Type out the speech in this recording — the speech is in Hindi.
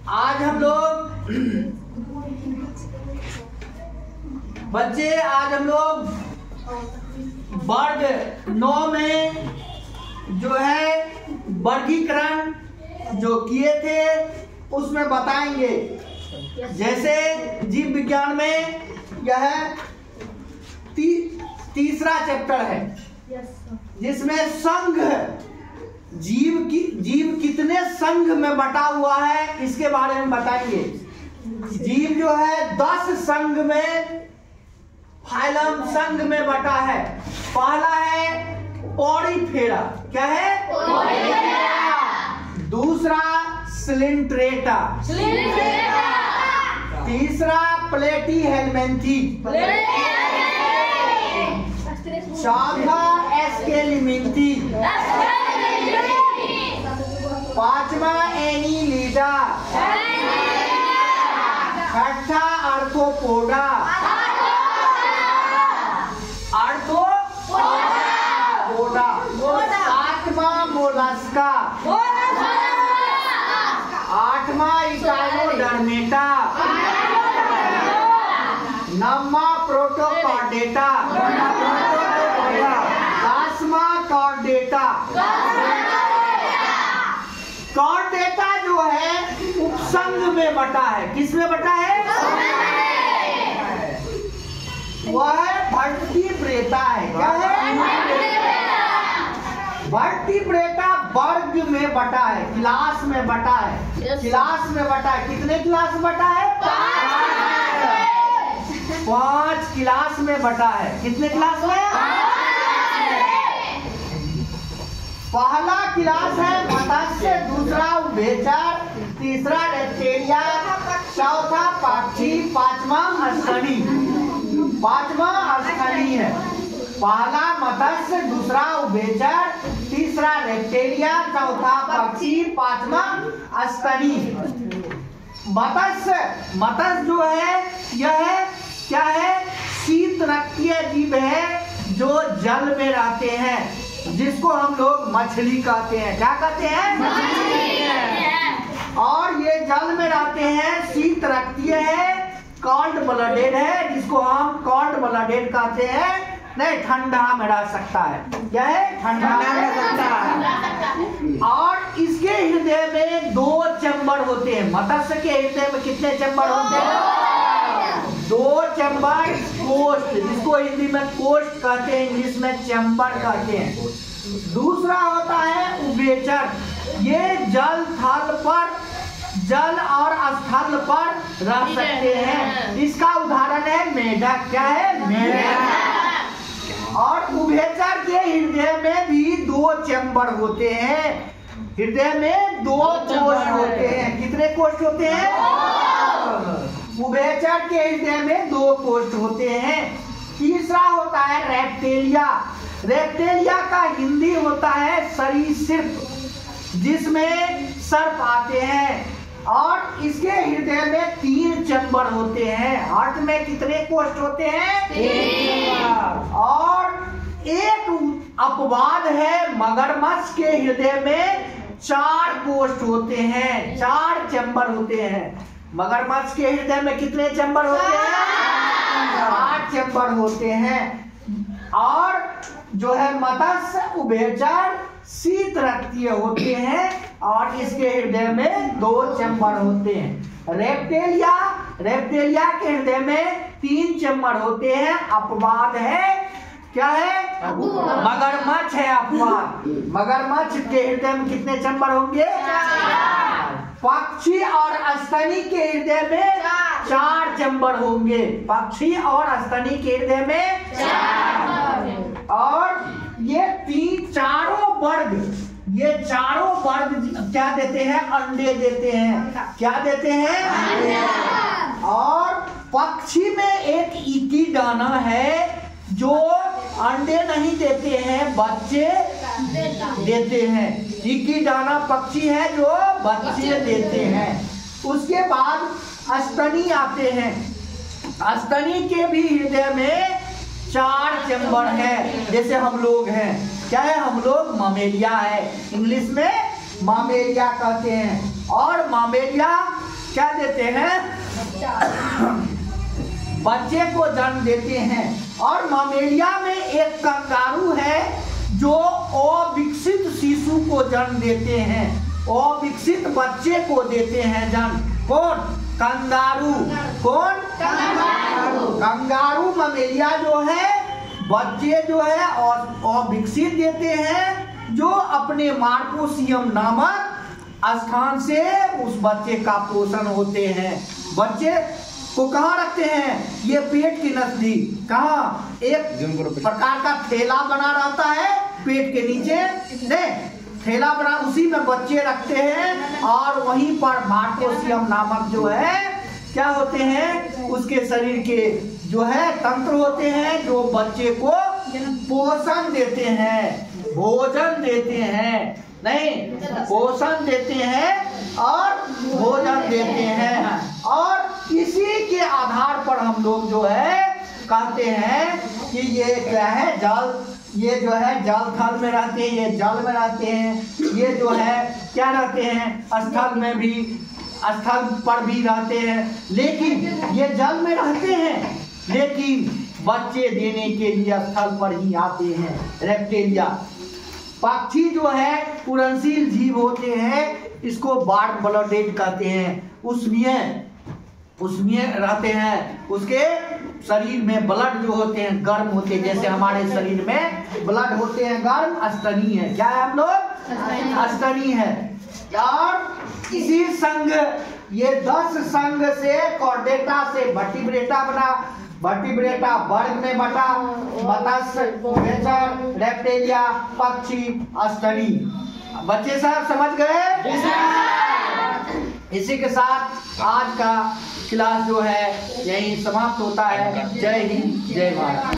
आज हम लोग बच्चे वर्ग 9 में जो है वर्गीकरण जो किए थे उसमें बताएंगे। जैसे जीव विज्ञान में यह तीसरा चैप्टर है जिसमें संघ जीव कितने संघ में बटा हुआ है इसके बारे में बताएंगे। जीव जो है 10 संघ में फाइलम संघ में बटा है। पहला है पॉलीफेरा, क्या है? पॉलीफेरा। दूसरा सिलिंड्रेटा, तीसरा प्लेटीहेलमिंथी, चौथा एस्केलिमिंथी, पांचवा एनीलिडा, छठा आर्थ्रोपोडा, सातवां मोलस्का, आठवां इकाइनोडर्मेटा, नौवां प्रोटोकॉर्डेटा, 10वां कॉर्डेटा। कॉर्डेटा जो है उपसंघ में बटा है। किस में बटा है? वह वर्टिब्रेटा है। क्या है? वर्टिब्रेटा वर्ग में बटा है, क्लास में बटा है। क्लास में बटा है। कितने क्लास में बटा है? 5 क्लास में बटा है। कितने क्लास में? पहला क्लास है मत्स्य, दूसरा उभयचर, तीसरा रेप्टेलिया, चौथा पक्षी, पांचवा स्थली है। पहला मत्स्य, दूसरा उभयचर, तीसरा रेप्टेलिया, चौथा पक्षी, पांचवा स्थली। मत्स्य जो है यह क्या है? शीतरक्तीय जीव है जो जल में रहते हैं, जिसको हम लोग मछली कहते हैं। क्या कहते हैं? मछली। और ये जल में रहते हैं, शीतरक्तीय है, कोल्ड ब्लडेड है, जिसको हम कोल्ड ब्लडेड कहते हैं। नहीं, ठंडा में रह सकता है। क्या है? ठंडा में रह सकता है। और इसके हृदय में 2 चैम्बर होते हैं। मत्स्य के हृदय में कितने चैम्बर होते हैं? 2 चैम्बर। कोष्ठ, जिसको हिंदी में कोष्ठ कहते हैं, इंग्लिश में चैम्बर कहते हैं। दूसरा होता है उभयचर। ये जल और स्थल पर रह सकते हैं। इसका उदाहरण है मेढक। क्या है? मेढक। और उभयचर के हृदय में भी 2 चैम्बर होते हैं। हृदय में 2 कोष्ठ होते हैं। कितने कोष्ठ होते हैं? उभयचर के हृदय में 2 कोष्ठ होते हैं। तीसरा होता है रेप्टेलिया। रेप्टेलिया का हिंदी होता है सरीसृप, जिसमें सर्प आते हैं। और इसके हृदय में 3 चैम्बर होते हैं। हार्ट में कितने कोष्ठ होते हैं? 3। और एक अपवाद है, मगरमच्छ के हृदय में 4 कोष्ठ होते हैं, 4 चैम्बर होते हैं। मगरमच्छ के हृदय में कितने चैम्बर होते हैं? 4 चैम्बर होते हैं। और जो है मत्स्य, उभयचर, शीतरक्तीय होते हैं और इसके हृदय में 2 चैम्बर होते हैं। रेप्टेलिया के हृदय में 3 चैम्बर होते हैं। अपवाद है, क्या है? मगरमच्छ है अपवाद। मगरमच्छ के हृदय में कितने चैम्बर होंगे? 4। पक्षी और स्तनी के हृदय में 4 चैम्बर होंगे। पक्षी और स्तनी के हृदय में 4। और ये चारों वर्ग क्या देते हैं? अंडे देते हैं। क्या देते हैं? अंडे। और पक्षी में एक इकीडाना है जो अंडे नहीं देते हैं, बच्चे देते हैं। इकीडाना पक्षी है जो बच्चे देते हैं। उसके बाद स्तनी आते हैं। स्तनी के भी हृदय में 4 चैम्बर है। जैसे हम लोग हैं, क्या है? हम लोग मामेलिया है, इंग्लिश में मामेलिया कहते हैं। और मामेलिया क्या देते हैं, बच्चे को जन्म देते हैं। और ममेलिया में एक कंगारू है जो अविकसित शिशु को जन्म देते हैं, अविकसित बच्चे को देते हैं जन्म। कौन? कंगारू। कौन? कंगारू ममेलिया जो है बच्चे जो है अविकसित देते हैं, जो अपने मार्कोसियम नामक स्थान से उस बच्चे का पोषण होते हैं। बच्चे को कहाँ रखते हैं? ये पेट के नजदीक। कहाँ? एक प्रकार का थैला बना रहता है पेट के नीचे, नहीं थैला बना, उसी में बच्चे रखते हैं और वहीं पर मार्कोसियम नामक जो है क्या होते हैं, उसके शरीर के जो है तंत्र होते हैं, जो बच्चे को पोषण देते हैं, भोजन देते हैं, नहीं पोषण देते हैं और भोजन देते हैं। और इसी के आधार पर हम लोग जो है कहते हैं कि ये क्या है, जल, ये जो है जल थल में रहते हैं, ये जल में रहते हैं, ये जो है क्या रहते हैं, स्थल में भी, स्थल पर भी रहते हैं, लेकिन ये जल में रहते हैं, लेकिन बच्चे देने के लिए स्थल पर ही आते हैं। रेप्टेलिया पक्षी जो है उड़नशील जीव होते हैं, इसको वार्म ब्लडेड कहते हैं। उसमें रहते हैं, उसके शरीर में ब्लड जो होते हैं गर्म होते हैं, जैसे हमारे शरीर में ब्लड होते हैं गर्म, स्तनी है। क्या है हम लोग? स्तनी है। और इसी संघ, ये 10 संघ से कॉर्डेटा से वर्टिब्रेटा बना, वर्टिब्रेटा वर्ग में बटा, मत्स्य, उभयचर, रेप्टेलिया, पक्षी, स्तनी। बच्चे साहब समझ गए? इसी के साथ आज का क्लास जो है यही समाप्त होता है। जय हिंद, जय भारत।